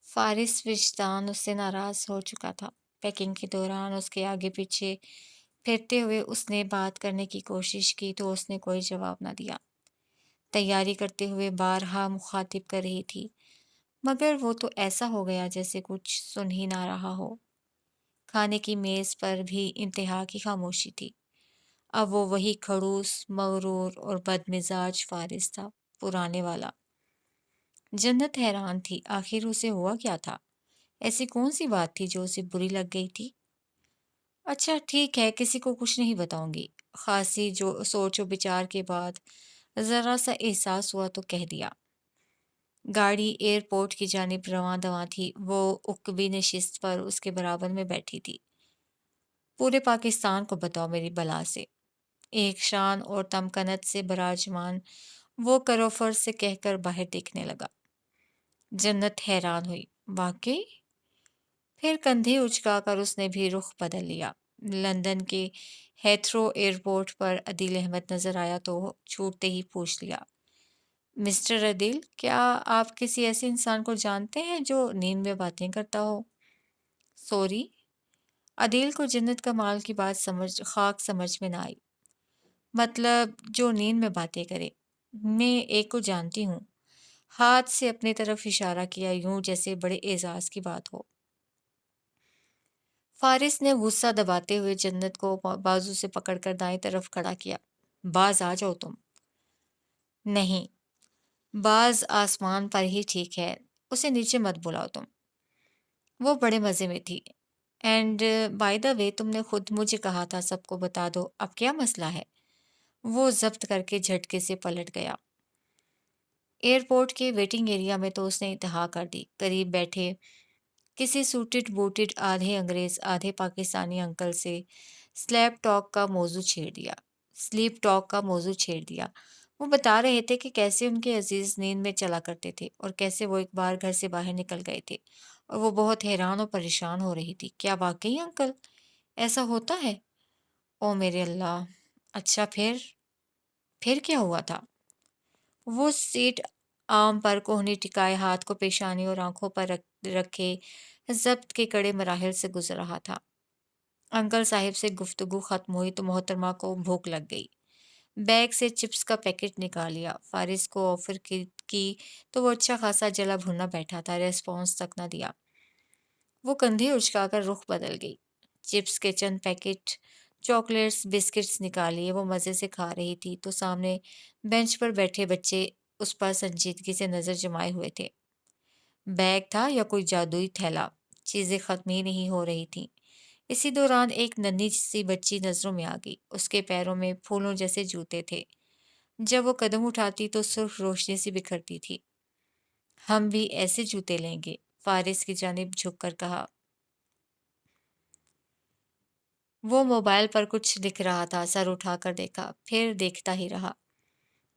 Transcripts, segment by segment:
फारिस विजदान उससे नाराज हो चुका था। पैकिंग के दौरान उसके आगे पीछे फिरते हुए उसने बात करने की कोशिश की तो उसने कोई जवाब ना दिया। तैयारी करते हुए बारहा मुखातिब कर रही थी, मगर वो तो ऐसा हो गया जैसे कुछ सुन ही ना रहा हो। खाने की मेज पर भी इंतहा की खामोशी थी। अब वो वही खड़ूस, मगरूर और बदमिजाज फारिस था, पुराने वाला। जन्नत हैरान थी, आखिर उसे हुआ क्या था? ऐसी कौन सी बात थी जो उसे बुरी लग गई थी? अच्छा ठीक है, किसी को कुछ नहीं बताऊंगी। खासी जो सोचो विचार के बाद जरा सा एहसास हुआ तो कह दिया। गाड़ी एयरपोर्ट की जानिब रवां दवां थी। वो उकबी नशिस्त पर उसके बराबर में बैठी थी। पूरे पाकिस्तान को बताओ मेरी बला से। एक शान और तमकनत से बराजमान वो करोफर से कहकर बाहर देखने लगा। जन्नत हैरान हुई। वाकई? फिर कंधे उचकाकर उसने भी रुख बदल लिया। लंदन के हेथ्रो एयरपोर्ट पर अदील अहमद नजर आया तो छूटते ही पूछ लिया, मिस्टर अदील, क्या आप किसी ऐसे इंसान को जानते हैं जो नींद में बातें करता हो? सॉरी। अदील को जन्नत कमाल की बात समझ में ना आई। मतलब जो नींद में बातें करे। मैं एक को जानती हूँ। हाथ से अपनी तरफ इशारा किया, यूं जैसे बड़े एजाज की बात हो। फारिस ने गुस्सा दबाते हुए जन्नत को बाजू से पकड़कर दाएं तरफ खड़ा किया। बाज आ जाओ तुम। नहीं, बाज आसमान पर ही ठीक है। उसे नीचे मत बुलाओ तुम। वो बड़े मजे में थी। एंड बाय द वे, तुमने खुद मुझे कहा था सबको बता दो, अब क्या मसला है? वो जब्त करके झटके से पलट गया। एयरपोर्ट के वेटिंग एरिया में तो उसने इंतहा कर दी। करीब बैठे किसी सूटेड बूटेड आधे अंग्रेज आधे पाकिस्तानी अंकल से स्लीप टॉक का मौजू छेड़ दिया। वो बता रहे थे कि कैसे उनके अजीज नींद में चला करते थे और कैसे वो एक बार घर से बाहर निकल गए थे और वो बहुत हैरान और परेशान हो रही थी। क्या वाकई अंकल ऐसा होता है? ओ मेरे अल्लाह! अच्छा फिर क्या हुआ था? वो सीट आम पर कोहनी टिकाए हाथ को पेशानी और आंखों पर रखे जब्त के कड़े मराहिल से गुजर रहा था। अंकल साहिब से गुफ्तगू खत्म हुई तो मोहतरमा को भूख लग गई। बैग से चिप्स का पैकेट निकाल लिया। फारिस को ऑफर की तो वो अच्छा खासा जला भुना बैठा था, रेस्पॉन्स तक न दिया। वो कंधे उचकाकर रुख बदल गई। चिप्स के चंद पैकेट, चॉकलेट्स, बिस्किट्स निकालिए वो मज़े से खा रही थी तो सामने बेंच पर बैठे बच्चे उस पर संजीदगी से नज़र जमाए हुए थे। बैग था या कोई जादुई थैला, चीज़ें खत्म ही नहीं हो रही थीं। इसी दौरान एक नन्ही सी बच्ची नजरों में आ गई। उसके पैरों में फूलों जैसे जूते थे। जब वो कदम उठाती तो सुर्ख रोशनी सी बिखरती थी। हम भी ऐसे जूते लेंगे, फारिस की जानिब झुककर कहा। वो मोबाइल पर कुछ दिख रहा था, सर उठाकर देखा, फिर देखता ही रहा।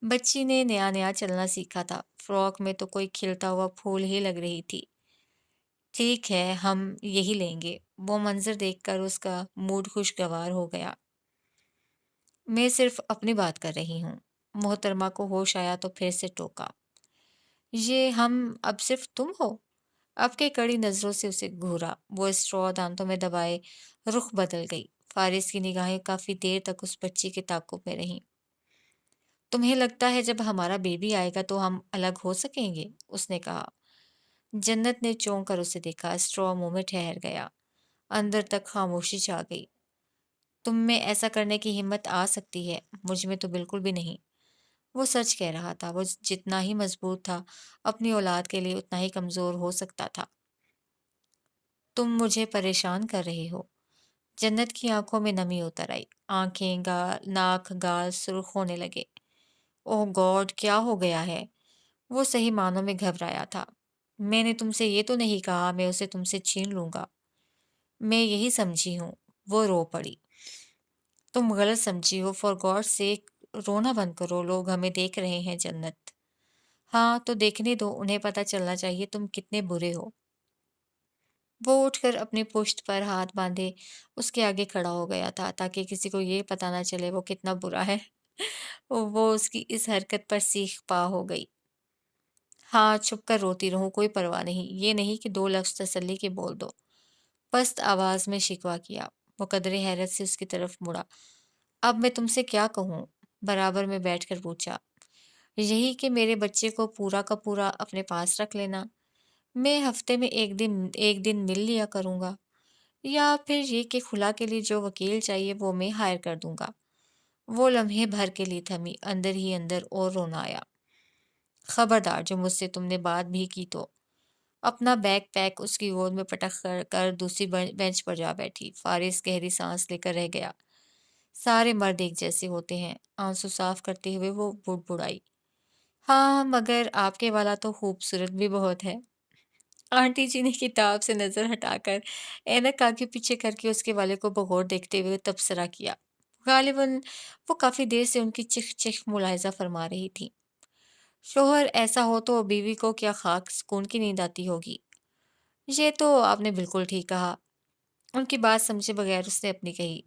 बच्ची ने नया नया चलना सीखा था, फ्रॉक में तो कोई खिलता हुआ फूल ही लग रही थी। ठीक है, हम यही लेंगे। वो मंजर देखकर उसका मूड खुशगवार हो गया। मैं सिर्फ अपनी बात कर रही हूँ। मोहतरमा को होश आया तो फिर से टोका। ये हम अब सिर्फ तुम हो? अब के कड़ी नजरों से उसे घूरा। वो स्ट्रॉ दांतों में दबाए रुख बदल गई। फारिस की निगाहें काफी देर तक उस बच्ची के ताक़ुब में रहीं। तुम्हें लगता है जब हमारा बेबी आएगा तो हम अलग हो सकेंगे? उसने कहा। जन्नत ने चौंक कर उसे देखा। स्ट्रॉ मुंह में ठहर गया। अंदर तक खामोशी छा गई। तुम में ऐसा करने की हिम्मत आ सकती है, मुझ में तो बिल्कुल भी नहीं। वो सच कह रहा था। वो जितना ही मजबूत था, अपनी औलाद के लिए उतना ही कमजोर हो सकता था। तुम मुझे परेशान कर रहे हो। जन्नत की आंखों में नमी उतर आई। आंखें, नाक, गाल सुर्ख होने लगे। ओह गॉड, क्या हो गया है? वो सही मानों में घबराया था। मैंने तुमसे ये तो नहीं कहा मैं उसे तुमसे छीन लूंगा। मैं यही समझी हूँ। वो रो पड़ी। तुम गलत समझी हो, फॉर गॉड सेक। रोना बंद करो, लोग हमें देख रहे हैं जन्नत। हाँ तो देखने दो, उन्हें पता चलना चाहिए तुम कितने बुरे हो। वो उठकर अपनी पुश्त पर हाथ बांधे उसके आगे खड़ा हो गया था ताकि किसी को ये पता ना चले वो कितना बुरा है। वो उसकी इस हरकत पर सीख पा हो गई। हाँ, छुप कर रोती रहूं, कोई परवाह नहीं। ये नहीं कि दो लफ्ज तसल्ली के बोल दो। पस्त आवाज में शिकवा किया। वो कदरे हैरत से उसकी तरफ मुड़ा। अब मैं तुमसे क्या कहूँ? बराबर में बैठकर पूछा। यही कि मेरे बच्चे को पूरा का पूरा अपने पास रख लेना। मैं हफ्ते में एक दिन मिल लिया करूँगा। या फिर ये कि खुला के लिए जो वकील चाहिए वो मैं हायर कर दूँगा। वो लम्हे भर के लिए थमी, अंदर ही अंदर और रोना आया। खबरदार, जो मुझसे तुमने बात भी की तो। अपना बैग पैक उसकी गोद में पटक कर दूसरी बेंच पर जा बैठी। फारिस गहरी सांस लेकर रह गया। सारे मर्द एक जैसे होते हैं। आंसू साफ करते हुए वो बुड़बुड़ाई। हाँ, मगर आपके वाला तो खूबसूरत भी बहुत है। आंटी जी ने किताब से नजर हटाकर ऐनक आगे पीछे करके उसके वाले को बगौर देखते हुए तबसरा किया। गालिबन वो काफी देर से उनकी चिख चिख मुलाहिजा फरमा रही थी। शोहर ऐसा हो तो बीवी को क्या खाक सुकून की नींद आती होगी। ये तो आपने बिल्कुल ठीक कहा। उनकी बात समझे बगैर उसने अपनी कही।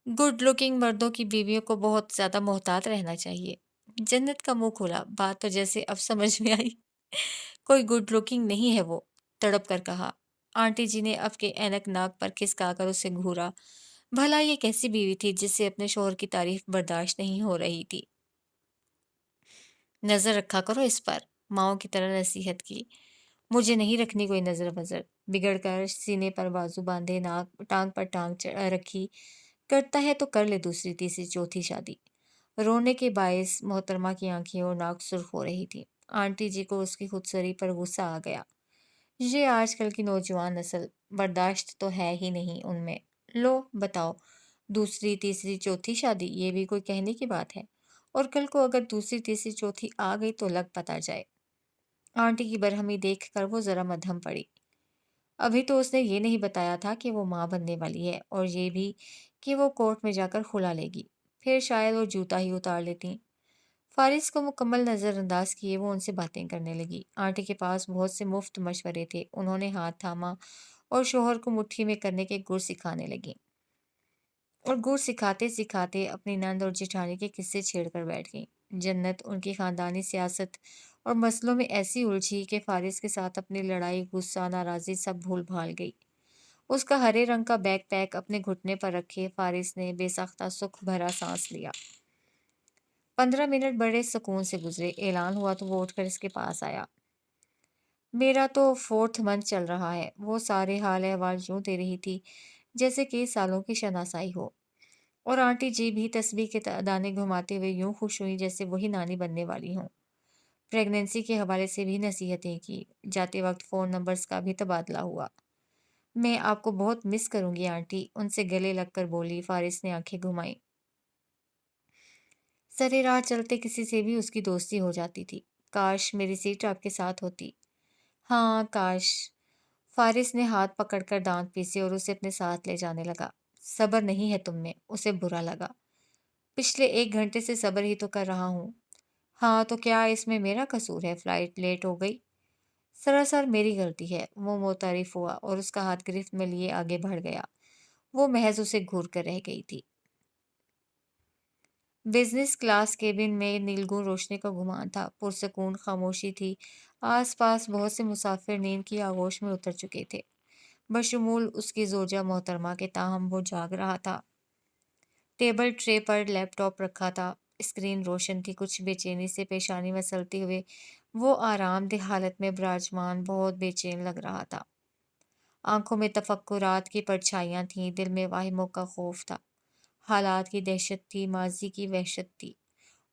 गुड लुकिंग मर्दों की बीवियों को बहुत ज्यादा मोहतात रहना चाहिए। जन्नत का मुंह खोला। बात तो जैसे अब समझ में आई। कोई गुड लुकिंग नहीं है वो, तड़प कर कहा। आंटी जी ने अब के ऐनक नाक पर खिसका कर उसे घूरा। भला ये कैसी बीवी थी जिससे अपने शोहर की तारीफ बर्दाश्त नहीं हो रही थी। नजर रखा करो इस पर, माओ की तरह नसीहत की। मुझे नहीं रखनी कोई नजर वजर। बिगड़ कर सीने पर बाजू बांधे, नाक टांग पर टांग रखी। करता है तो कर ले दूसरी तीसरी चौथी शादी। रोने के बायस मोहतरमा की आंखें और नाक सुर्ख हो रही थी। आंटी जी को उसकी खुदसरी पर गुस्सा आ गया। ये आजकल की नौजवान नस्ल, बर्दाश्त तो है ही नहीं उनमें। लो बताओ, दूसरी तीसरी चौथी शादी, ये भी कोई कहने की बात है? और कल को अगर दूसरी तीसरी चौथी आ गई तो लग पता जाए। आंटी की बरहमी देख कर वो जरा मध्यम पड़ी। अभी तो उसने ये नहीं बताया था कि वो माँ बनने वाली है, और ये भी कि वो कोर्ट में जाकर खुला लेगी। फिर शायद वो जूता ही उतार लेती। फारिस को मुकम्मल नज़रअंदाज किए वो उनसे बातें करने लगी। आंटी के पास बहुत से मुफ्त मशवरे थे। उन्होंने हाथ थामा और शोहर को मुट्ठी में करने के गुर सिखाने लगी। और गुर सिखाते सिखाते अपनी नंद और जेठानी के किस्से छेड़कर बैठ गई। जन्नत उनकी खानदानी सियासत और मसलों में ऐसी उलझी कि फारिस के साथ अपनी लड़ाई, गुस्सा, नाराज़ी सब भूल भाल गई। उसका हरे रंग का बैग पैक अपने घुटने पर रखे फारिस ने बेसाख्ता सुख भरा सांस लिया। 15 मिनट बड़े सुकून से गुजरे। ऐलान हुआ तो वो उठकर इसके पास आया। मेरा तो 4th मंथ चल रहा है। वो सारे हाल अहवाल यूं दे रही थी जैसे कई सालों की शनासाई हो। और आंटी जी भी तस्बीह के दाने घुमाते हुए यूं खुश हुई जैसे वही नानी बनने वाली हों। प्रेगनेंसी के हवाले से भी नसीहतें की। जाते वक्त फ़ोन नंबर्स का भी तबादला हुआ। मैं आपको बहुत मिस करूंगी आंटी, उनसे गले लगकर बोली। फारिस ने आंखें घुमाई। सरे राह चलते किसी से भी उसकी दोस्ती हो जाती थी। काश मेरी सीट आपके साथ होती। हाँ, काश। फारिस ने हाथ पकड़कर दांत पीसे और उसे अपने साथ ले जाने लगा। सब्र नहीं है तुम में, उसे बुरा लगा। पिछले 1 घंटे से सब्र ही तो कर रहा हूँ। हाँ, तो क्या इसमें मेरा कसूर है? फ्लाइट लेट हो गई। सरासर मेरी गलती है। वो मुतारिफ हुआ और उसका हाथ गिरफ्त में लिए आगे बढ़ गया। वो महज उसे घूर कर रह गई थी। बिजनेस क्लास केबिन में नीलगुण रोशनी का गुमान था। पुरसकून खामोशी थी। आसपास बहुत से मुसाफिर नींद की आगोश में उतर चुके थे, बशमूल उसकी जोजा मोहतरमा के। ताहम वो जाग रहा था। टेबल ट्रे पर लैपटॉप रखा था। स्क्रीन रोशन थी। कुछ बेचैनी से पेशानी मसलते हुए वो आरामदेह हालत में विराजमान, बहुत बेचैन लग रहा था। आंखों में तफक्कुरात की परछाइयां थीं, दिल में वाहिमों का खौफ था। हालात की दहशत थी, माजी की वहशत थी,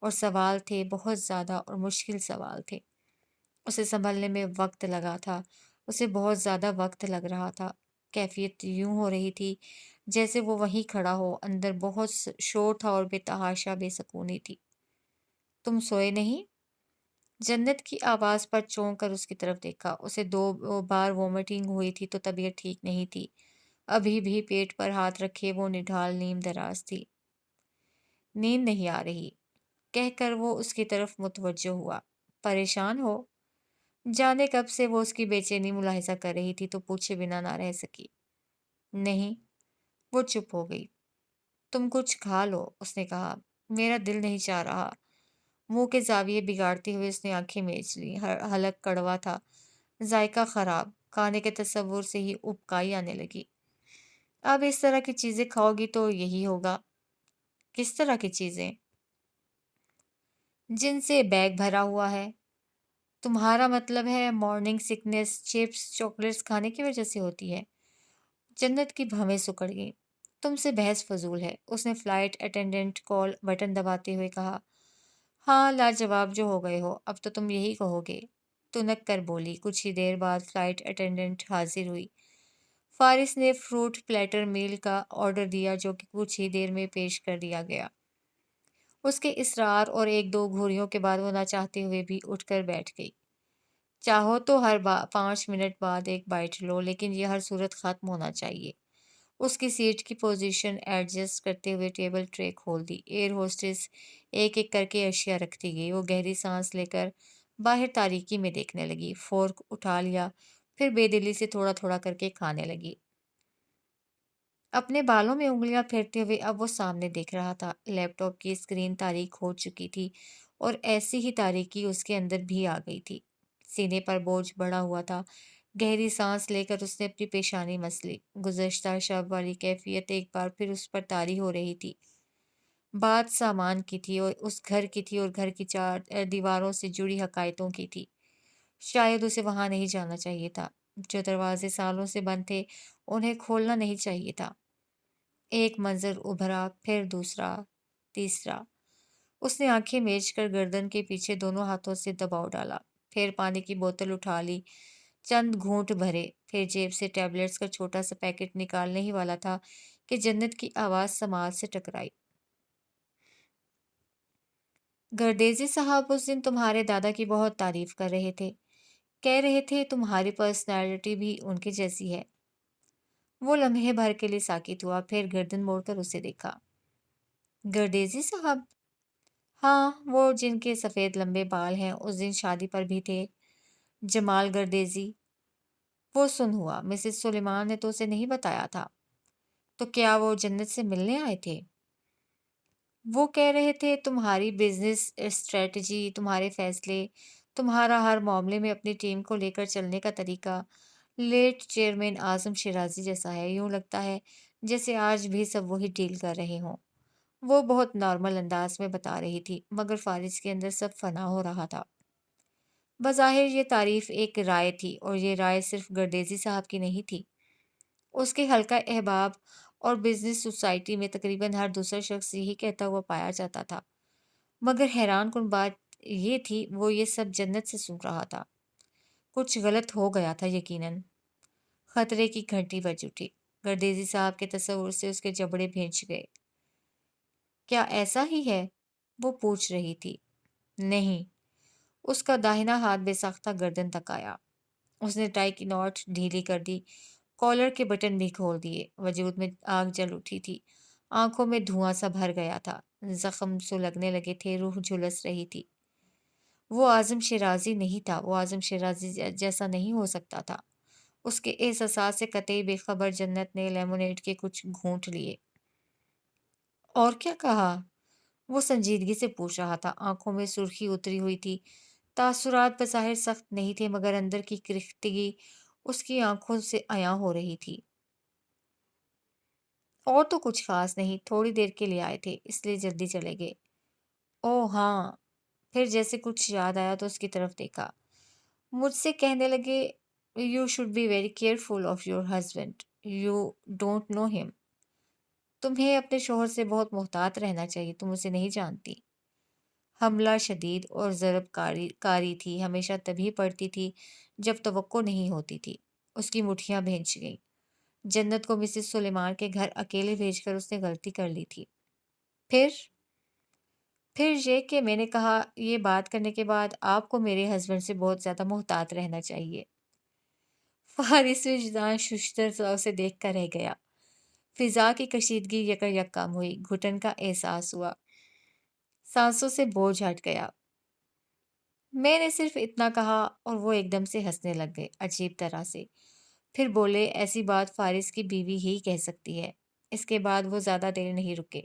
और सवाल थे, बहुत ज़्यादा और मुश्किल सवाल थे। उसे संभलने में वक्त लगा था। उसे बहुत ज़्यादा वक्त लग रहा था। कैफियत यूं हो रही थी जैसे वो वहीं खड़ा हो। अंदर बहुत शोर था और बेतहाशा बेसकूनी थी। तुम सोए नहीं? जन्नत की आवाज़ पर चौंक कर उसकी तरफ देखा। उसे 2 बार वॉमिटिंग हुई थी तो तबीयत ठीक नहीं थी। अभी भी पेट पर हाथ रखे वो निढाल नीम दराज थी। नींद नहीं आ रही, कहकर वो उसकी तरफ मुतवज्जो हुआ। परेशान हो? जाने कब से वो उसकी बेचैनी मुलाहिजा कर रही थी तो पूछे बिना ना रह सकी। नहीं। वो चुप हो गई। तुम कुछ खा लो, उसने कहा। मेरा दिल नहीं चाह रहा। منہ کے زاویے بگاڑتے ہوئے اس نے آنکھیں میچ لی۔ حلق کڑوا تھا، ذائقہ خراب، کھانے کے تصور سے ہی ابکائی آنے لگی۔ اب اس طرح کی چیزیں کھاؤ گی تو یہی ہوگا۔ کس طرح کی چیزیں؟ جن سے بیگ بھرا ہوا ہے۔ تمہارا مطلب ہے مارننگ سکنس چپس چاکلیٹس کھانے کی وجہ سے ہوتی ہے؟ جنت کی بھویں سکڑ گئی۔ تم سے بحث فضول ہے، اس نے فلائٹ اٹینڈنٹ کال بٹن دباتے ہوئے کہا۔ ہاں لاجواب جو ہو گئے ہو، اب تو تم یہی کہو گے، تنک کر بولی۔ کچھ ہی دیر بعد فلائٹ اٹینڈنٹ حاضر ہوئی۔ فارس نے فروٹ پلیٹر میل کا آرڈر دیا جو کہ کچھ ہی دیر میں پیش کر دیا گیا۔ اس کے اصرار اور ایک دو گھوریوں کے بعد وہ نہ چاہتے ہوئے بھی اٹھ کر بیٹھ گئی۔ چاہو تو ہر 5 منٹ بعد ایک بائٹ لو، لیکن یہ ہر صورت ختم ہونا چاہیے۔ اس کی سیٹ کی پوزیشن ایڈجسٹ کرتے ہوئے ٹیبل ٹرے کھول دی۔ ایئر ہوسٹس ایک ایک کر کے اشیاء رکھتی گئی۔ وہ گہری سانس لے کر باہر تاریکی میں دیکھنے لگی، فورک اٹھا لیا، پھر بے دلی سے تھوڑا تھوڑا کر کے کھانے لگی۔ اپنے بالوں میں انگلیاں پھیرتے ہوئے اب وہ سامنے دیکھ رہا تھا۔ لیپ ٹاپ کی اسکرین تاریک ہو چکی تھی اور ایسی ہی تاریکی اس کے اندر بھی آ گئی تھی۔ سینے پر بوجھ بڑھا ہوا تھا۔ گہری سانس لے کر اس نے اپنی پیشانی مس لی۔ گزشتہ شب والی کیفیت ایک بار پھر اس پر طاری ہو رہی تھی۔ بات سامان کی تھی اور اس گھر کی تھی اور گھر کی 4 دیواروں سے جڑی حقائقوں کی تھی۔ شاید اسے وہاں نہیں جانا چاہیے تھا۔ جو دروازے سالوں سے بند تھے انہیں کھولنا نہیں چاہیے تھا۔ ایک منظر ابھرا، پھر دوسرا، تیسرا۔ اس نے آنکھیں میچ کر گردن کے پیچھے دونوں ہاتھوں سے دباؤ ڈالا، پھر پانی کی بوتل اٹھا لی، چند گھونٹ بھرے، پھر جیب سے ٹیبلٹس کا چھوٹا سا پیکٹ نکالنے ہی والا تھا کہ جنت کی آواز سماعت سے ٹکرائی۔ گردیزی صاحب اس دن تمہارے دادا کی بہت تعریف کر رہے تھے، کہہ رہے تھے تمہاری پرسنالٹی بھی ان کی جیسی ہے۔ وہ لمحے بھر کے لیے ساکت ہوا، پھر گردن موڑ کر اسے دیکھا۔ گردیزی صاحب؟ ہاں، وہ جن کے سفید لمبے بال ہیں، اس دن شادی پر بھی تھے۔ جمال گردیزی۔ وہ سن ہوا۔ مسز سلیمان نے تو اسے نہیں بتایا تھا۔ تو کیا وہ جنت سے ملنے آئے تھے؟ وہ کہہ رہے تھے تمہاری بزنس اسٹریٹجی، تمہارے فیصلے، تمہارا ہر معاملے میں اپنی ٹیم کو لے کر چلنے کا طریقہ لیٹ چیئرمین اعظم شیرازی جیسا ہے۔ یوں لگتا ہے جیسے آج بھی سب وہی ڈیل کر رہے ہوں۔ وہ بہت نارمل انداز میں بتا رہی تھی، مگر فارس کے اندر سب فنا ہو رہا تھا۔ بظاہر یہ تعریف ایک رائے تھی، اور یہ رائے صرف گردیزی صاحب کی نہیں تھی۔ اس کے حلقہ احباب اور بزنس سوسائٹی میں تقریباً ہر دوسرا شخص یہی کہتا ہوا پایا جاتا تھا۔ مگر حیران کن بات یہ تھی وہ یہ سب جنت سے سن رہا تھا۔ کچھ غلط ہو گیا تھا یقیناً۔ خطرے کی گھنٹی بج اٹھی۔ گردیزی صاحب کے تصور سے اس کے جبڑے بھینچ گئے۔ کیا ایسا ہی ہے؟ وہ پوچھ رہی تھی۔ نہیں۔ اس کا داہنا ہاتھ بے ساختہ گردن تک آیا۔ اس نے ٹائی کی نوٹ ڈھیلی کر دی، کالر کے بٹن بھی کھول دیے۔ وجود میں آگ جل اٹھی تھی، آنکھوں میں دھواں سا بھر گیا تھا، زخم سلگنے لگے تھے، روح جھلس رہی تھی۔ وہ اعظم شیرازی نہیں تھا، وہ اعظم شیرازی جیسا نہیں ہو سکتا تھا۔ اس کے احساسات سے قطعی بے خبر جنت نے لیمونیڈ کے کچھ گھونٹ لیے۔ اور کیا کہا؟ وہ سنجیدگی سے پوچھ رہا تھا۔ آنکھوں میں سرخی اتری ہوئی تھی۔ تاثرات بظاہر سخت نہیں تھے، مگر اندر کی کرختگی اس کی آنکھوں سے عیاں ہو رہی تھی۔ اور تو کچھ خاص نہیں، تھوڑی دیر کے لیے آئے تھے، اس لیے جلدی چلے گئے۔ اوہ ہاں۔ پھر جیسے کچھ یاد آیا تو اس کی طرف دیکھا۔ مجھ سے کہنے لگے you should be very careful of your husband, you don't know hmm. تمہیں اپنے شوہر سے بہت محتاط رہنا چاہیے، تم اسے نہیں جانتی۔ حملہ شدید اور ضرب کاری تھی، ہمیشہ تبھی پڑتی تھی جب توقع نہیں ہوتی تھی۔ اس کی مٹھیاں بھینچ گئیں۔ جنت کو مسز سلیمان کے گھر اکیلے بھیج کر اس نے غلطی کر لی تھی۔ پھر یہ کہ میں نے کہا یہ بات کرنے کے بعد آپ کو میرے ہسبینڈ سے بہت زیادہ محتاط رہنا چاہیے۔ فارس وجدان ششدر اسے دیکھ کر رہ گیا۔ فضا کی کشیدگی یک کم ہوئی، گھٹن کا احساس ہوا، سانسوں سے بوجھ ہٹ گیا۔ میں نے صرف اتنا کہا، اور وہ ایک دم سے ہنسنے لگ گئے، عجیب طرح سے۔ پھر بولے ایسی بات فارس کی بیوی ہی کہہ سکتی ہے۔ اس کے بعد وہ زیادہ دیر نہیں رکے۔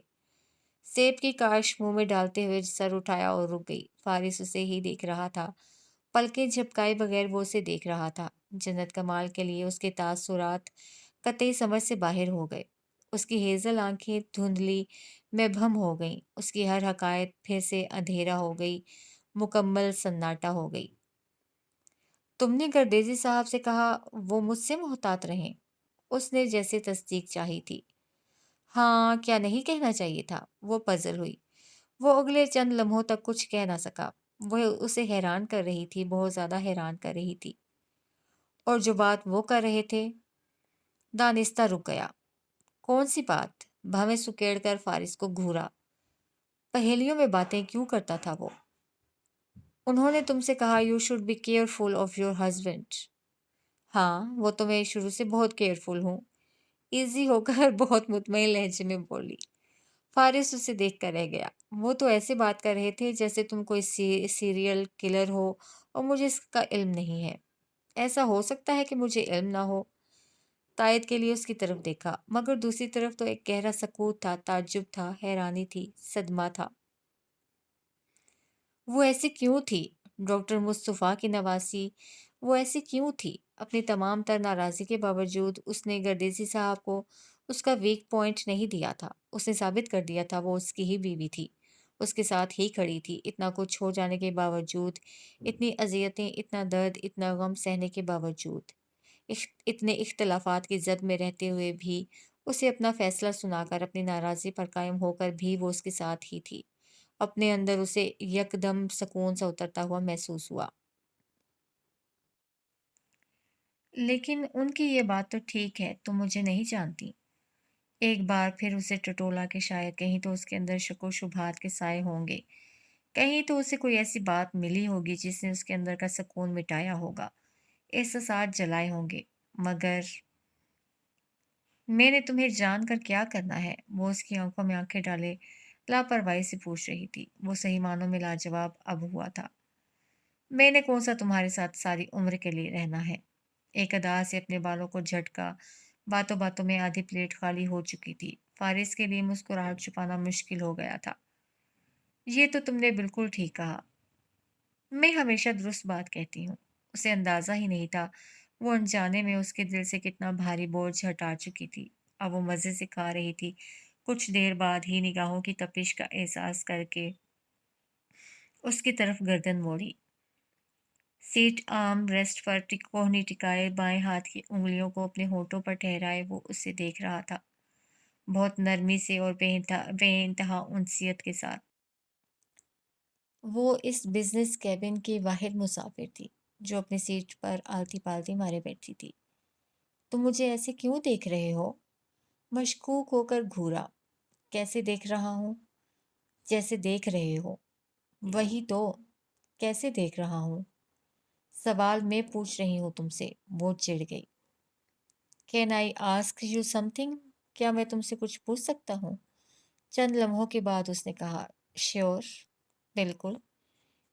सेब की काश मुंह में डालते हुए सर उठाया और रुक गई। फारिस उसे ही देख रहा था। पलकें झपकाए बगैर वो उसे देख रहा था। जन्नत कमाल के लिए उसके तासुरात कतई समझ से बाहर हो गए। उसकी हेजल आंखें धुंधली में भम हो गईं। उसकी हर हकायत फिर से अंधेरा हो गई, मुकम्मल सन्नाटा हो गई। तुमने गर्देजी साहब से कहा वो मुझसे मोहतात रहें? उसने जैसे तस्दीक चाही थी। हाँ, क्या नहीं कहना चाहिए था? वो पजल हुई। वो अगले चंद लम्हों तक कुछ कह ना सका। वह उसे हैरान कर रही थी, बहुत ज्यादा हैरान कर रही थी। और जो बात वो कर रहे थे, दानिस्ता रुक गया। कौन सी बात? भवें सुकेड़ कर फारिस को घूरा। पहेलियों में बातें क्यों करता था वो? उन्होंने तुमसे कहा you should be careful of your husband. हाँ, वो तो मैं शुरू से बहुत केयरफुल हूँ। इजी होकर बहुत मुतमईन लहजे में बोली। फारिस उसे देख कर रह गया। वो तो ऐसे बात कर रहे थे जैसे तुम कोई सीरियल किलर हो और मुझे इसका इल्म नहीं है। ऐसा हो सकता है कि मुझे इल्म ना हो। तायद के लिए उसकी तरफ देखा, मगर दूसरी तरफ तो एक गहरा सकूत था, ताज्जुब था, हैरानी थी, सदमा था। वो ऐसी क्यों थी? डॉक्टर मुस्तफ़ा की नवासी वो ऐसी क्यों थी? अपनी तमाम तर नाराज़गी के बावजूद उसने गर्देसी साहब को उसका वीक पॉइंट नहीं दिया था। उसने साबित कर दिया था वो उसकी ही बीवी थी। उसके साथ ही खड़ी थी। इतना कुछ हो जाने के बावजूद, इतनी अज़ियतें, इतना दर्द, इतना गम सहने के बावजूद, इतने इख्तिलाफ़ात की ज़द में रहते हुए भी उसे अपना फ़ैसला सुनाकर अपनी नाराज़गी पर कायम होकर भी वो उसके साथ ही थी। अपने अंदर उसे यकदम सुकून सा उतरता हुआ महसूस हुआ। लेकिन उनकी ये बात तो ठीक है, तुम मुझे नहीं जानती। एक बार फिर उसे टटोला कि शायद कहीं तो उसके अंदर शको शुबहात के साए होंगे। कहीं तो उसे कोई ऐसी बात मिली होगी जिसने उसके अंदर का सुकून मिटाया होगा, एहसासात जलाए होंगे। मगर मैंने तुम्हें जानकर क्या करना है? वो उसकी आंखों में आंखें डाले लापरवाही से पूछ रही थी। वो सही मानों में लाजवाब अब हुआ था। मैंने कौन सा तुम्हारे साथ सारी उम्र के लिए रहना है? एक अदा से अपने बालों को झटका। बातों बातों में आधी प्लेट खाली हो चुकी थी। फारिस के लिए मुस्कुराहट छुपाना मुश्किल हो गया था। ये तो तुमने बिल्कुल ठीक कहा। मैं हमेशा दुरुस्त बात कहती हूँ। उसे अंदाजा ही नहीं था वो अनजाने में उसके दिल से कितना भारी बोझ हटा चुकी थी। अब वो मज़े से खा रही थी। कुछ देर बाद ही निगाहों की तपिश का एहसास करके उसकी तरफ गर्दन मोड़ी। सीट आर्म रेस्ट पर कोहनी टिकाए बाएं हाथ की उंगलियों को अपने होठों पर ठहराए वो उसे देख रहा था, बहुत नरमी से और बेइंतहा उनसियत के साथ। वो इस बिजनेस कैबिन की वाहिद मुसाफिर थी जो अपनी सीट पर आलती पालती मारे बैठी थी। तुम मुझे ऐसे क्यों देख रहे हो? मशकूक होकर घूरा। कैसे देख रहा हूँ? जैसे देख रहे हो। वही तो। कैसे देख रहा हूँ? सवाल मैं पूछ रही हूँ तुमसे। वो चिढ़ गई। Can I ask you something? क्या मैं तुमसे कुछ पूछ सकता हूँ? चंद लम्हों के बाद उसने कहा, श्योर, बिल्कुल।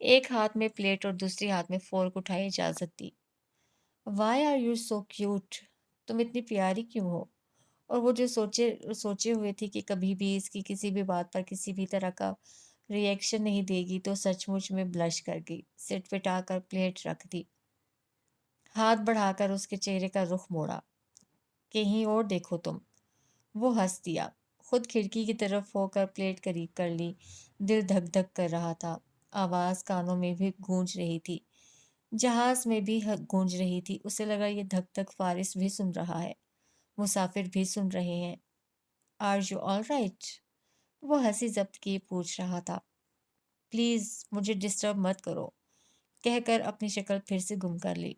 एक हाथ में प्लेट और दूसरी हाथ में फोर्क उठाई इजाजत दी। Why are you so cute? तुम इतनी प्यारी क्यों हो? और वो जो सोचे सोचे हुए थी कि कभी भी इसकी किसी भी बात पर किसी भी तरह का रिएक्शन नहीं देगी, तो सचमुच में ब्लश कर गई। सिर पिटाकर प्लेट रख दी। हाथ बढ़ाकर उसके चेहरे का रुख मोड़ा। कहीं और देखो तुम। वो हंस दिया। खुद खिड़की की तरफ होकर प्लेट करीब कर ली। दिल धक धक कर रहा था। आवाज कानों में भी गूंज रही थी। जहाज में भी गूंज रही थी। उसे लगा ये धक धक फारिस भी सुन रहा है। मुसाफिर भी सुन रहे हैं। Are you all right? वो हंसी जब्त किए पूछ रहा था। प्लीज मुझे डिस्टर्ब मत करो, कहकर अपनी शक्ल फिर से गुम कर ली।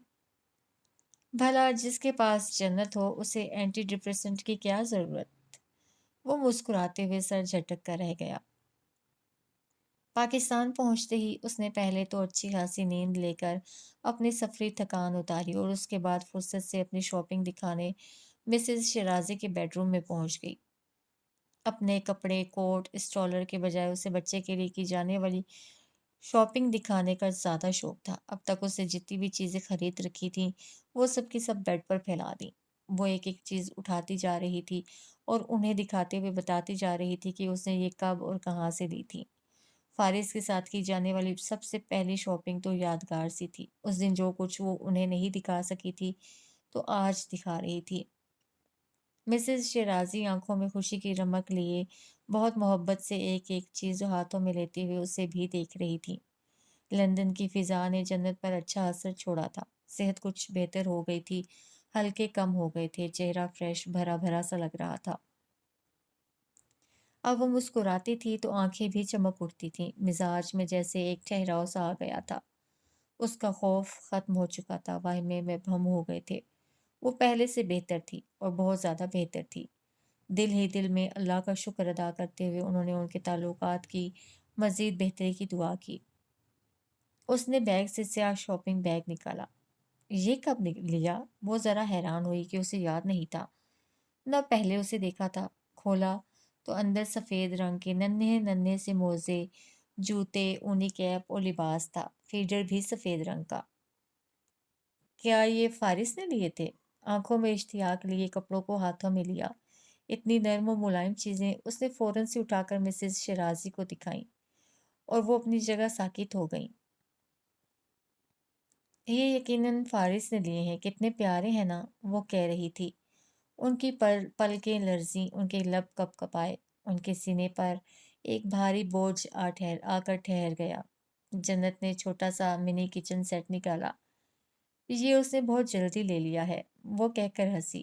भला जिसके पास जन्नत हो उसे एंटी डिप्रेसेंट की क्या जरूरत? वो मुस्कुराते हुए सर झटक कर रह गया। पाकिस्तान पहुंचते ही उसने पहले तो अच्छी खासी नींद लेकर अपनी सफरी थकान उतारी और उसके बाद फुर्सत से अपनी शॉपिंग दिखाने मिसेस शिराजी के बेडरूम में पहुंच गई। अपने कपड़े कोट स्टॉलर के बजाय उसे बच्चे के लिए की जाने वाली शॉपिंग दिखाने का ज़्यादा शौक था। अब तक उसे जितनी भी चीज़ें खरीद रखी थी वो सब की सब बेड पर फैला दी। वो एक एक चीज़ उठाती जा रही थी اور انہیں دکھاتے ہوئے بتاتی جا رہی تھی کہ اس نے یہ کب اور کہاں سے لی تھی۔ فارس کے ساتھ کی جانے والی سب سے پہلی شاپنگ تو یادگار سی تھی۔ اس دن جو کچھ وہ انہیں نہیں دکھا سکی تھی تو آج دکھا رہی تھی۔ مسز شیرازی آنکھوں میں خوشی کی رمق لیے بہت محبت سے ایک ایک چیز ہاتھوں میں لیتے ہوئے اسے بھی دیکھ رہی تھی۔ لندن کی فضا نے جنت پر اچھا اثر چھوڑا تھا۔ صحت کچھ بہتر ہو گئی تھی، ہلکے کم ہو گئے تھے، چہرہ فریش بھرا بھرا سا لگ رہا تھا۔ اب وہ مسکراتی تھی تو آنکھیں بھی چمک اٹھتی تھیں، مزاج میں جیسے ایک ٹھہراؤ سا آ گیا تھا۔ اس کا خوف ختم ہو چکا تھا، واہمے میں بھم ہو گئے تھے۔ وہ پہلے سے بہتر تھی اور بہت زیادہ بہتر تھی۔ دل ہی دل میں اللہ کا شکر ادا کرتے ہوئے انہوں نے ان کے تعلقات کی مزید بہتری کی دعا کی۔ اس نے بیگ سے سیاہ شاپنگ بیگ نکالا۔ یہ کب لیا؟ وہ ذرا حیران ہوئی کہ اسے یاد نہیں تھا، نہ پہلے اسے دیکھا تھا۔ کھولا تو اندر سفید رنگ کے ننھے ننھے سے موزے، جوتے، اونی کیپ اور لباس تھا، فیڈر بھی سفید رنگ کا۔ کیا یہ فارس نے لیے تھے؟ آنکھوں میں اشتیاق لیے کپڑوں کو ہاتھوں میں لیا۔ اتنی نرم و ملائم چیزیں اس نے فوراً سے اٹھا کر مسز شیرازی کو دکھائیں اور وہ اپنی جگہ ساکت ہو گئیں۔ یہ یقیناً فارس نے لیے ہیں، کتنے پیارے ہیں نا، وہ کہہ رہی تھی۔ ان کی پلکیں لرزیں، ان کے لب کپ کپائے، ان کے سینے پر ایک بھاری بوجھ آ کر ٹھہر گیا۔ جنت نے چھوٹا سا منی کچن سیٹ نکالا۔ یہ اس نے بہت جلدی لے لیا ہے، وہ کہہ کر ہنسی۔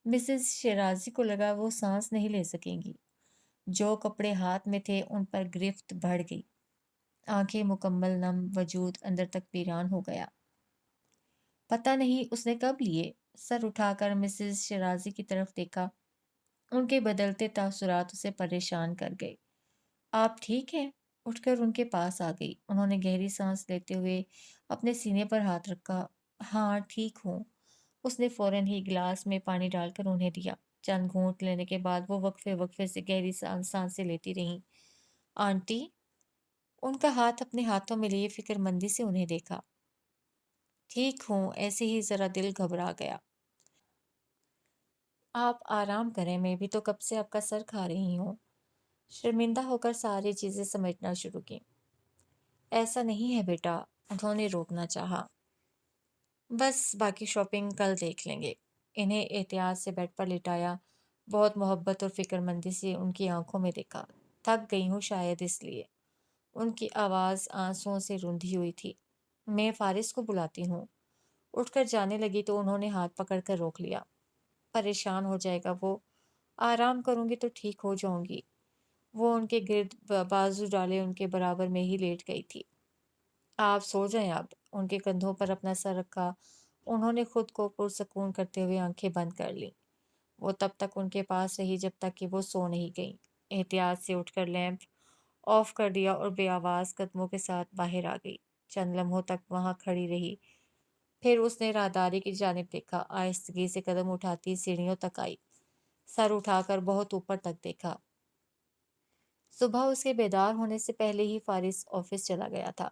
مسز شیرازی کو لگا وہ سانس نہیں لے سکیں گی۔ جو کپڑے ہاتھ میں تھے ان پر گرفت بڑھ گئی، آنکھیں مکمل نم، وجود اندر تک ویران ہو گیا۔ پتہ نہیں اس نے کب لیے۔ سر اٹھا کر مسز شیرازی کی طرف دیکھا۔ ان کے بدلتے تاثرات اسے پریشان کر گئے۔ آپ ٹھیک ہیں؟ اٹھ کر ان کے پاس آ گئی۔ انہوں نے گہری سانس لیتے ہوئے اپنے سینے پر ہاتھ رکھا۔ ہاں ٹھیک ہوں۔ اس نے فوراً ہی گلاس میں پانی ڈال کر انہیں دیا۔ چند گھونٹ لینے کے بعد وہ وقفے وقفے سے گہری سانسیں لیتی رہیں۔ آنٹی؟ ان کا ہاتھ اپنے ہاتھوں میں لیے فکر مندی سے انہیں دیکھا۔ ٹھیک ہوں، ایسے ہی ذرا دل گھبرا گیا۔ آپ آرام کریں، میں بھی تو کب سے آپ کا سر کھا رہی ہوں۔ شرمندہ ہو کر ساری چیزیں سمیٹنا شروع کی۔ ایسا نہیں ہے بیٹا، انہوں نے روکنا چاہا۔ بس باقی شاپنگ کل دیکھ لیں گے۔ انہیں احتیاط سے بیڈ پر لٹایا، بہت محبت اور فکر مندی سے ان کی آنکھوں میں دیکھا۔ تھک گئی ہوں شاید اس لیے۔ ان کی آواز آنسوؤں سے روندھی ہوئی تھی۔ میں فارس کو بلاتی ہوں۔ اٹھ کر جانے لگی تو انہوں نے ہاتھ پکڑ کر روک لیا۔ پریشان ہو جائے گا وہ، آرام کروں گی تو ٹھیک ہو جاؤں گی۔ وہ ان کے گرد بازو ڈالے ان کے برابر میں ہی لیٹ گئی تھی۔ آپ سو جائیں اب۔ ان کے کندھوں پر اپنا سر رکھا، انہوں نے خود کو پرسکون کرتے ہوئے آنکھیں بند کر لیں۔ وہ تب تک ان کے پاس رہی جب تک کہ وہ سو نہیں گئیں۔ احتیاط سے اٹھ کر لیمپ آف کر دیا اور بے آواز قدموں کے ساتھ باہر آ گئی۔ چند لمحوں تک وہاں کھڑی رہی، پھر اس نے راہداری کی جانب دیکھا، آہستگی سے قدم اٹھاتی سیڑھیوں تک آئی، سر اٹھا کر بہت اوپر تک دیکھا۔ صبح اس کے بیدار ہونے سے پہلے ہی فارس آفس چلا گیا تھا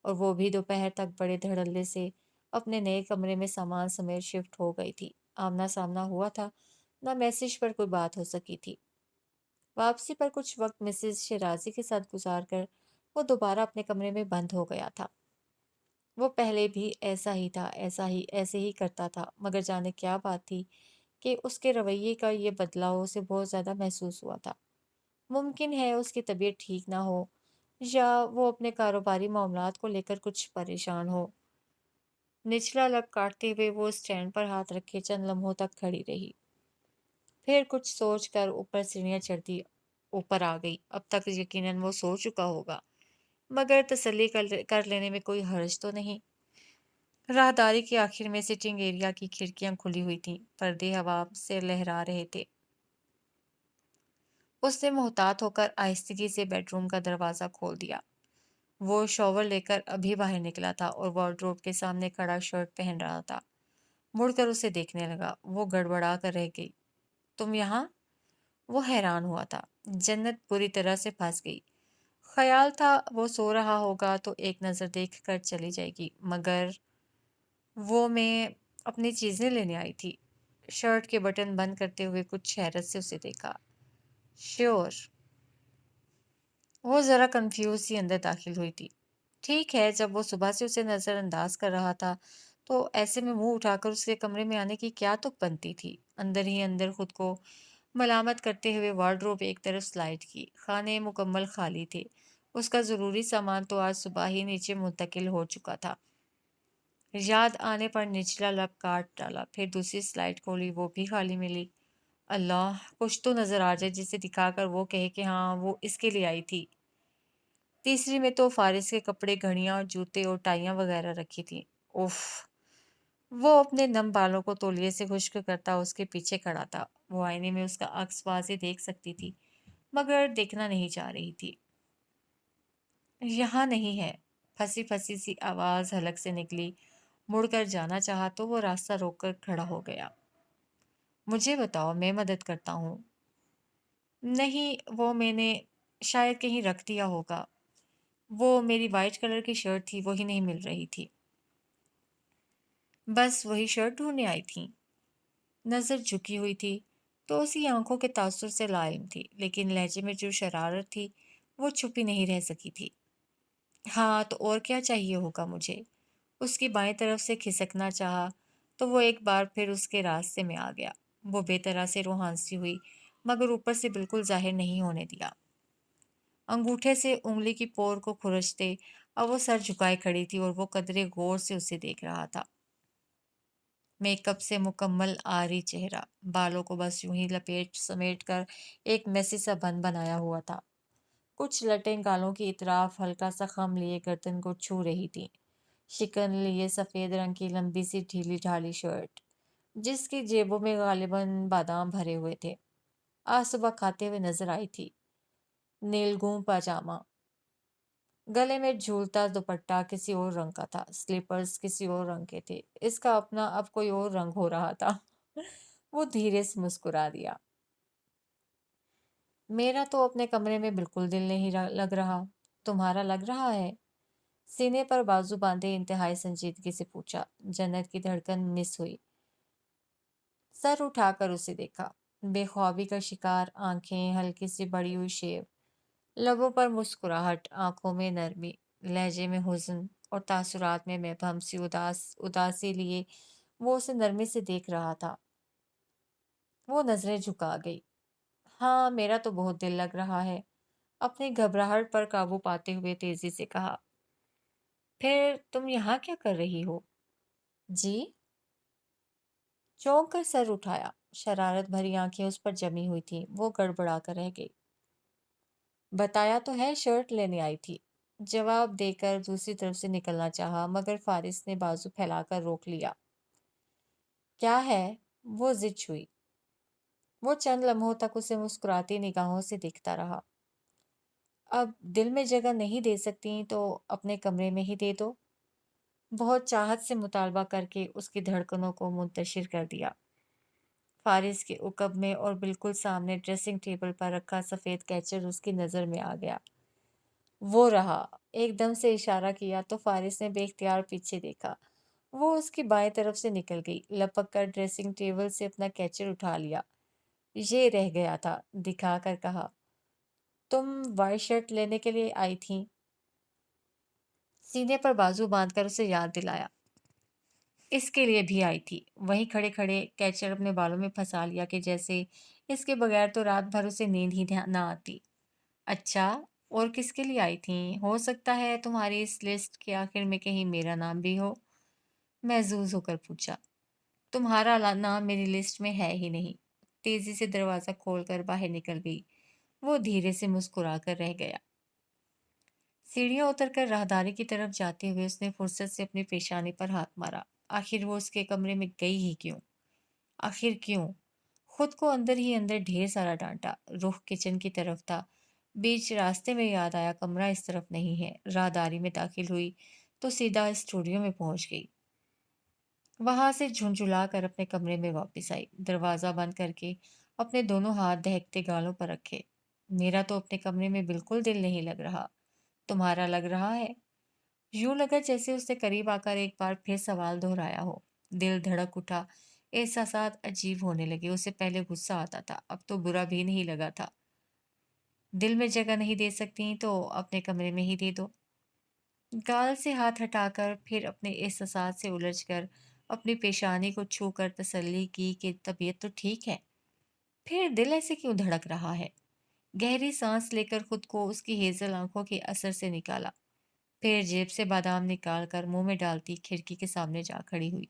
اور وہ بھی دوپہر تک بڑے دھڑلے سے اپنے نئے کمرے میں سامان سمیت شفٹ ہو گئی تھی۔ آمنا سامنا ہوا تھا، نہ میسج پر کوئی بات ہو سکی تھی۔ واپسی پر کچھ وقت مسز شیرازی کے ساتھ گزار کر وہ دوبارہ اپنے کمرے میں بند ہو گیا تھا۔ وہ پہلے بھی ایسا ہی تھا، ایسے ہی کرتا تھا، مگر جانے کیا بات تھی کہ اس کے رویے کا یہ بدلاؤ اسے بہت زیادہ محسوس ہوا تھا۔ ممکن ہے اس کی طبیعت ٹھیک نہ ہو یا وہ اپنے کاروباری معاملات کو لے کر کچھ پریشان ہو۔ نچلا لب کاٹتے ہوئے وہ اسٹینڈ پر ہاتھ رکھے چند لمحوں تک کھڑی رہی، پھر کچھ سوچ کر اوپر سیڑھیاں چڑھتی اوپر آ گئی۔ اب تک یقیناً وہ سو چکا ہوگا، مگر تسلی کر لینے میں کوئی حرج تو نہیں۔ راہداری کے آخر میں سٹنگ ایریا کی کھڑکیاں کھلی ہوئی تھیں، پردے ہوا سے لہرا رہے تھے۔ اس نے محتاط ہو کر آہستگی سے بیڈ روم کا دروازہ کھول دیا۔ وہ شاور لے کر ابھی باہر نکلا تھا اور وارڈروب کے سامنے کھڑا شرٹ پہن رہا تھا۔ مڑ کر اسے دیکھنے لگا، وہ گڑبڑا کر رہ گئی۔ تم یہاں؟ وہ حیران ہوا تھا۔ جنت بری طرح سے پھنس گئی۔ خیال تھا وہ سو رہا ہوگا تو ایک نظر دیکھ کر چلی جائے گی، مگر وہ میں اپنی چیزیں لینے آئی تھی۔ शर्ट के बटन बंद करते हुए कुछ हैरत से उसे देखा। श्योर। वो जरा कंफ्यूज सी अंदर दाखिल हुई थी। ठीक है, जब वो सुबह से उसे नजरअंदाज कर रहा था तो ऐसे में मुंह उठाकर उसके कमरे में आने की क्या तुक बनती थी। अंदर ही अंदर खुद को मलामत करते हुए वार्डरोब एक तरफ स्लाइड की। खाने मुकम्मल खाली थे। उसका जरूरी सामान तो आज सुबह ही नीचे मुंतकिल हो चुका था। याद आने पर निचला लब काट डाला, फिर दूसरी स्लाइड खोली, वो भी खाली मिली। अल्लाह, कुछ तो नजर आ जाए जिसे दिखाकर वो कहे कि हाँ, वो इसके लिए आई थी। तीसरी में तो फारिस के कपड़े, घड़ियां, जूते और टाइयां वगैरह रखी थी। उफ। वो अपने नम बालों को तौलिए से खुश्क करता उसके पीछे खड़ा था। वो आईने में उसका अक्स वाज़ेह देख सकती थी, मगर देखना नहीं चाह रही थी। यहाँ नहीं है। फंसी फंसी सी आवाज हलक से निकली। मुड़कर जाना चाहा तो वो रास्ता रोककर खड़ा हो गया। मुझे बताओ, मैं मदद करता हूँ। नहीं, वो मैंने शायद कहीं रख दिया होगा। वो मेरी वाइट कलर की शर्ट थी, वही नहीं मिल रही थी। बस वही शर्ट ढूंढने आई थी। नज़र झुकी हुई थी तो उसकी आंखों के तासुर से लाइम थी, लेकिन लहजे में जो शरारत थी वो छुपी नहीं रह सकी थी। हाँ, तो और क्या चाहिए होगा मुझे। उसकी बाएं तरफ से खिसकना चाहा तो वो एक बार फिर उसके रास्ते में आ गया। वो बेतरह से रोहानसी हुई, मगर ऊपर से बिल्कुल जाहिर नहीं होने दिया। अंगूठे से उंगली की पोर को खुरचते अब वो सर झुकाए खड़ी थी और वो कदरे गौर से उसे देख रहा था। मेकअप से मुकम्मल आरी चेहरा, बालों को बस यूं ही लपेट समेट कर एक मेसी सा बन बनाया हुआ था। कुछ लटें गालों की इतराफ हल्का सा खम लिए गर्दन को छू रही थी। शिकन लिए सफेद रंग की लंबी सी ढीली ढाली शर्ट, जिसकी जेबों में गालिबन बादाम भरे हुए थे, आज सुबह खाते हुए नजर आई थी। नीलगूं पाजामा, गले में झूलता दुपट्टा किसी और रंग का था, स्लीपर्स किसी और रंग के थे। इसका अपना अब कोई और रंग हो रहा था। वो धीरे से मुस्कुरा दिया। मेरा तो अपने कमरे में बिल्कुल दिल नहीं लग रहा। तुम्हारा लग रहा है? सीने पर बाजू बांधे इंतहाई संजीदगी से पूछा। जन्नत की धड़कन मिस हुई। सर उठाकर उसे देखा। बेख्वाबी का शिकार, आंखें हल्की सी बड़ी हुई शेव, लबों पर मुस्कुराहट, आंखों में नरमी, लहजे में हुस्न और तासुरात में महफम सी उदासी लिए वो उसे नरमी से देख रहा था। वो नजरें झुका गई। हाँ, मेरा तो बहुत दिल लग रहा है। अपनी घबराहट पर काबू पाते हुए तेजी से कहा। फिर तुम यहाँ क्या कर रही हो? जी? चौंक कर सर उठाया। शरारत भरी आंखें उस पर जमी हुई थीं। वो गड़बड़ा कर रह गई। बताया तो है, शर्ट लेने आई थी। जवाब देकर दूसरी तरफ से निकलना चाहा, मगर फारिस ने बाजू फैलाकर रोक लिया। क्या है? वो जिद हुई। वो चंद लम्हों तक उसे मुस्कुराती निगाहों से देखता रहा। अब दिल में जगह नहीं दे सकती तो अपने कमरे में ही दे दो। बहुत चाहत से मुतालबा करके उसकी धड़कनों को मुंतशिर कर दिया। फारिस के उकब में और बिल्कुल सामने ड्रेसिंग टेबल पर रखा सफेद कैचर उसकी नजर में आ गया। वो रहा। एकदम से इशारा किया तो फारिस ने बेख्तियार पीछे देखा। वो उसकी बाएं तरफ से निकल गई, लपक कर ड्रेसिंग टेबल से अपना कैचर उठा लिया। ये रह गया था, दिखा कर कहा। तुम वाइट शर्ट लेने के लिए आई थी? सीने पर बाजू बांधकर उसे याद दिलाया। इसके लिए भी आई थी। वहीं खड़े खड़े कैचर अपने बालों में फंसा लिया कि जैसे इसके बगैर तो रात भर उसे नींद ही ना आती। अच्छा, और किसके लिए आई थी? हो सकता है तुम्हारी इस लिस्ट के आखिर में कहीं मेरा नाम भी हो। महजूज होकर पूछा। तुम्हारा नाम मेरी लिस्ट में है ही नहीं। तेजी से दरवाजा खोलकर बाहर निकल गई। वो धीरे से मुस्कुरा कर रह गया। सीढ़ियां उतरकर राहदारी की तरफ जाते हुए उसने फुर्सत से अपनी पेशानी पर हाथ मारा। आखिर वो उसके कमरे में गई ही क्यों? आखिर क्यों? खुद को अंदर ही अंदर ढेर सारा डांटा। रुख किचन की तरफ था। बीच रास्ते में याद आया कमरा इस तरफ नहीं है। राहदारी में दाखिल हुई तो सीधा स्टूडियो में पहुंच गई। वहां से झुंझुला कर अपने कमरे में वापस आई, दरवाजा बंद करके अपने दोनों हाथ दहकते गालों पर रखे। मेरा तो अपने कमरे में बिल्कुल दिल नहीं लग रहा। तुम्हारा लग रहा है? यूं लगा जैसे उसने करीब आकर एक बार फिर सवाल दोहराया हो। दिल धड़क उठा। एहसासात अजीब होने लगे। उसे पहले गुस्सा आता था, अब तो बुरा भी नहीं लगा था। दिल में जगह नहीं दे सकती तो अपने कमरे में ही दे दो। गाल से हाथ हटाकर फिर अपने एहसासात से उलझकर अपनी पेशानी को छूकर तसल्ली की कि तबीयत तो ठीक है। फिर दिल ऐसे क्यों धड़क रहा है? गहरी सांस लेकर खुद को उसकी हेजल आंखों के असर से निकाला। फिर जेब से बादाम निकालकर मुंह में डालती खिड़की के सामने जा खड़ी हुई।